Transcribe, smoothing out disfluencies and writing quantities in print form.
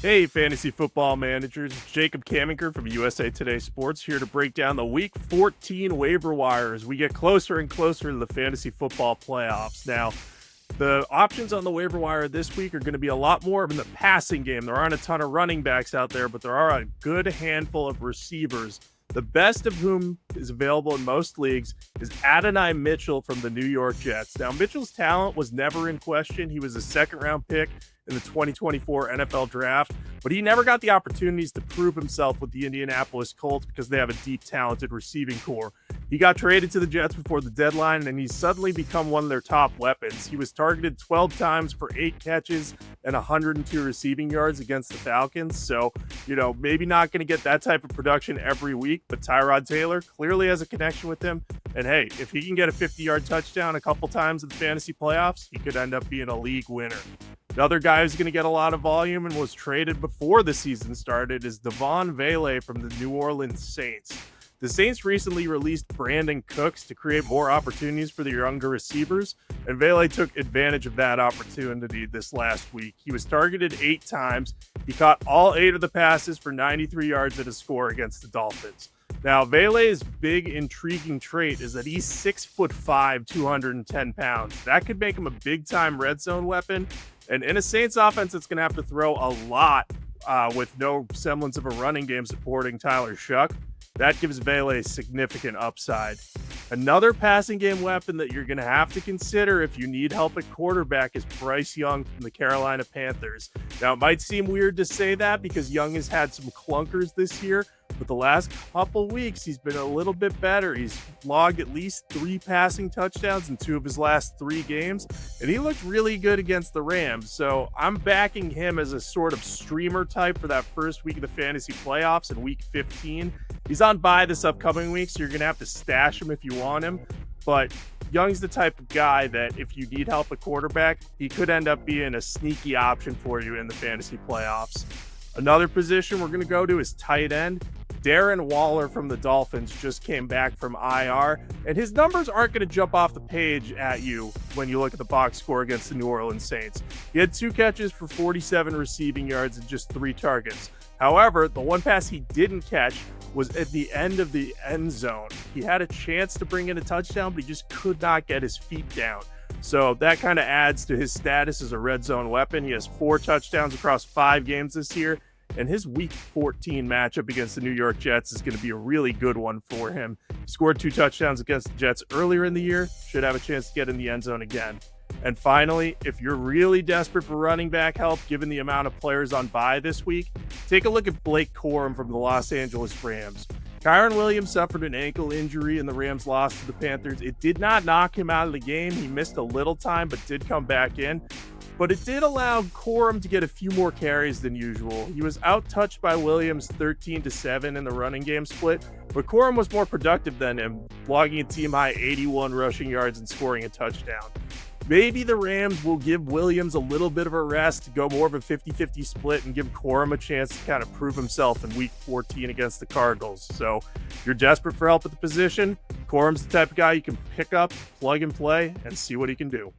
Hey, fantasy football managers. Jacob Kamenker from USA Today Sports here to break down the Week 14 waiver wire as we get closer and closer to the fantasy football playoffs. Now, the options on the waiver wire this week are going to be a lot more in the passing game. There aren't a ton of running backs out there, but there are a good handful of receivers. The best of whom is available in most leagues is Adonai Mitchell from the New York Jets. Now, Mitchell's talent was never in question. He was a second-round pick in the 2024 NFL Draft, but he never got the opportunities to prove himself with the Indianapolis Colts because they have a deep, talented receiving core. He got traded to the Jets before the deadline, and he's suddenly become one of their top weapons. He was targeted 12 times for 8 catches and 102 receiving yards against the Falcons. So, maybe not going to get that type of production every week, but Tyrod Taylor clearly has a connection with him. And hey, if he can get a 50-yard touchdown a couple times in the fantasy playoffs, he could end up being a league winner. Another guy who's going to get a lot of volume and was traded before the season started is Devaughn Vele from the New Orleans Saints. The Saints recently released Brandon Cooks to create more opportunities for the younger receivers, and Vele took advantage of that opportunity this last week. He was targeted 8 times. He caught all 8 of the passes for 93 yards at a score against the Dolphins. Now, Vele's big, intriguing trait is that he's 6'5", 210 pounds. That could make him a big-time red zone weapon. And in a Saints offense, it's going to have to throw a lot with no semblance of a running game supporting Tyler Shuck. That gives Vele significant upside. Another passing game weapon that you're going to have to consider if you need help at quarterback is Bryce Young from the Carolina Panthers. Now, it might seem weird to say that because Young has had some clunkers this year, but the last couple weeks, he's been a little bit better. He's logged at least 3 passing touchdowns in 2 of his last 3 games, and he looked really good against the Rams. So I'm backing him as a sort of streamer type for that first week of the fantasy playoffs in week 15. He's on bye this upcoming week, so you're going to have to stash him if you want him. But Young's the type of guy that if you need help at quarterback, he could end up being a sneaky option for you in the fantasy playoffs. Another position we're going to go to is tight end. Darren Waller from the Dolphins just came back from IR, and his numbers aren't going to jump off the page at you when you look at the box score against the New Orleans Saints. He had 2 catches for 47 receiving yards and just 3 targets. However, the one pass he didn't catch was at the end of the end zone. He had a chance to bring in a touchdown, but he just could not get his feet down. So that kind of adds to his status as a red zone weapon. He has 4 touchdowns across 5 games this year, and his Week 14 matchup against the New York Jets is going to be a really good one for him. He scored 2 touchdowns against the Jets earlier in the year, should have a chance to get in the end zone again. And finally, if you're really desperate for running back help, given the amount of players on bye this week, take a look at Blake Corum from the Los Angeles Rams. Kyron Williams suffered an ankle injury in the Rams' loss to the Panthers. It did not knock him out of the game. He missed a little time, but did come back in. But it did allow Corum to get a few more carries than usual. He was out-touched by Williams 13-7 in the running game split, but Corum was more productive than him, logging a team-high 81 rushing yards and scoring a touchdown. Maybe the Rams will give Williams a little bit of a rest to go more of a 50-50 split and give Corum a chance to kind of prove himself in Week 14 against the Cardinals. So if you're desperate for help at the position, Corum's the type of guy you can pick up, plug and play, and see what he can do.